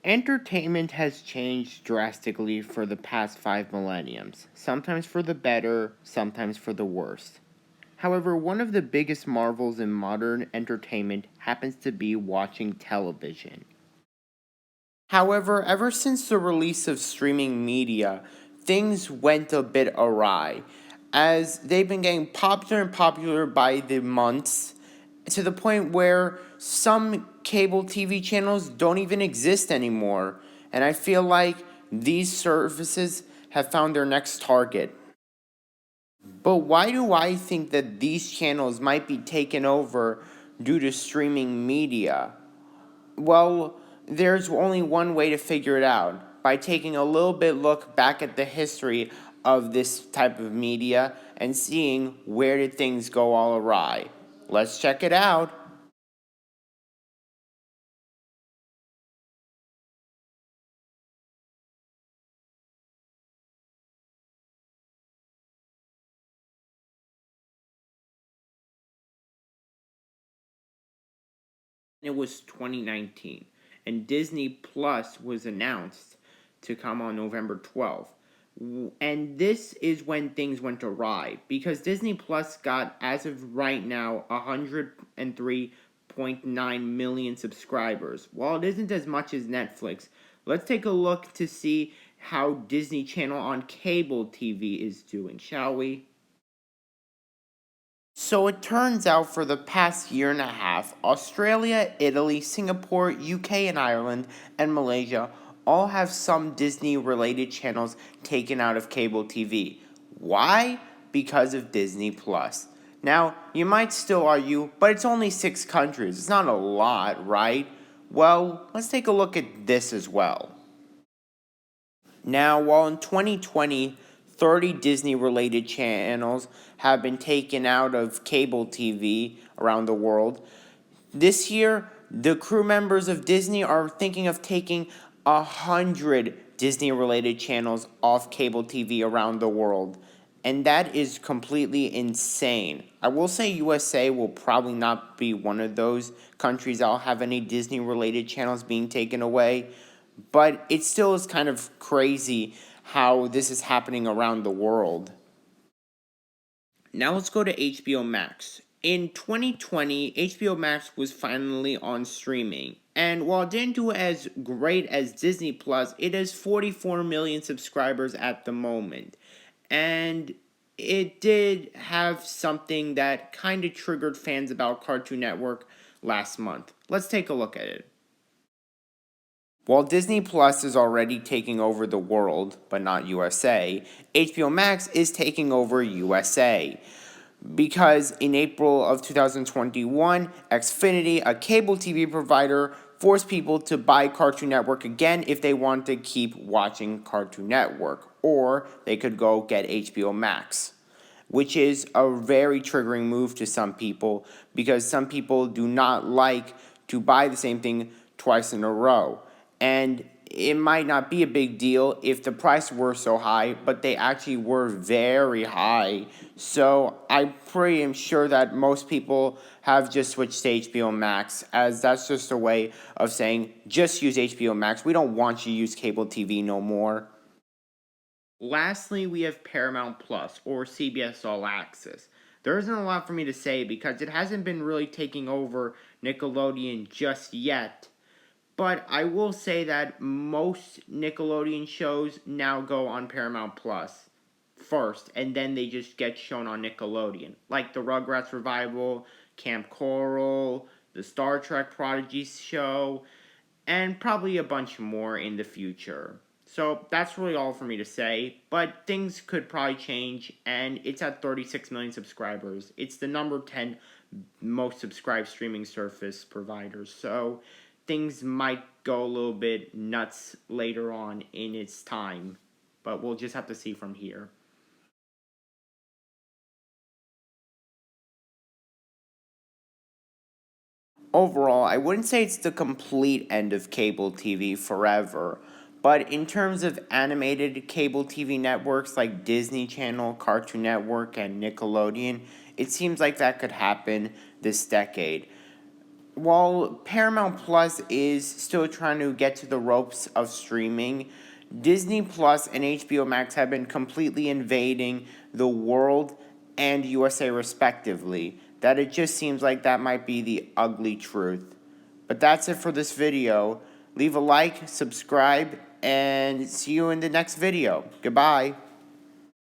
Entertainment has changed drastically for the past 5 millenniums, sometimes for the better, sometimes for the worse. However, one of the biggest marvels in modern entertainment happens to be watching television. However, ever since the release of streaming media, things went a bit awry, as they've been getting popular and popular by the months, to the point where some cable TV channels don't even exist anymore, and I feel like these services have found their next target. But why do I think that these channels might be taken over due to streaming media? Well, there's only one way to figure it out, by taking a little bit look back at the history of this type of media and seeing where did things go all awry. Let's check it out. It was 2019, and Disney Plus was announced to come on November 12th. And this is when things went awry, because Disney Plus got, as of right now, 103.9 million subscribers. While it isn't as much as Netflix, let's take a look to see how Disney Channel on cable TV is doing, shall we? So it turns out for the past year and a half, Australia, Italy, Singapore, UK and Ireland, and Malaysia all have some Disney related channels taken out of cable TV. Why? Because of Disney Plus. Now, you might still argue, but it's only 6 countries. It's not a lot, right? Well, let's take a look at this as well. Now, while in 2020, 30 Disney related channels have been taken out of cable TV around the world, this year, the crew members of Disney are thinking of taking 100 Disney related channels off cable TV around the world. And that is completely insane. I will say USA will probably not be one of those countries that'll have any Disney related channels being taken away. But it still is kind of crazy how this is happening around the world. Now let's go to HBO Max. In 2020, HBO Max was finally on streaming. And while it didn't do as great as Disney Plus, it has 44 million subscribers at the moment. And it did have something that kind of triggered fans about Cartoon Network last month. Let's take a look at it. While Disney Plus is already taking over the world, but not USA, HBO Max is taking over USA. Because in April of 2021, Xfinity, a cable TV provider, forced people to buy Cartoon Network again if they want to keep watching Cartoon Network, or they could go get HBO Max, which is a very triggering move to some people, because some people do not like to buy the same thing twice in a row. And it might not be a big deal if the prices were so high, but they actually were very high. So I'm pretty sure that most people have just switched to HBO Max, as that's just a way of saying, just use HBO Max. We don't want you to use cable TV no more. Lastly, we have Paramount Plus, or CBS All Access. There isn't a lot for me to say because it hasn't been really taking over Nickelodeon just yet. But I will say that most Nickelodeon shows now go on Paramount Plus first, and then they just get shown on Nickelodeon. Like the Rugrats Revival, Camp Coral, the Star Trek Prodigy show, and probably a bunch more in the future. So that's really all for me to say, but things could probably change, and it's at 36 million subscribers. It's the number 10 most subscribed streaming service providers, so things might go a little bit nuts later on in its time, but we'll just have to see from here. Overall, I wouldn't say it's the complete end of cable TV forever, but in terms of animated cable TV networks like Disney Channel, Cartoon Network, and Nickelodeon, it seems like that could happen this decade. while Paramount Plus is still trying to get to the ropes of streaming, Disney Plus and HBO Max have been completely invading the world and USA respectively. That it just seems like that might be the ugly truth. But that's it for this video. Leave a like, subscribe, and see you in the next video. Goodbye.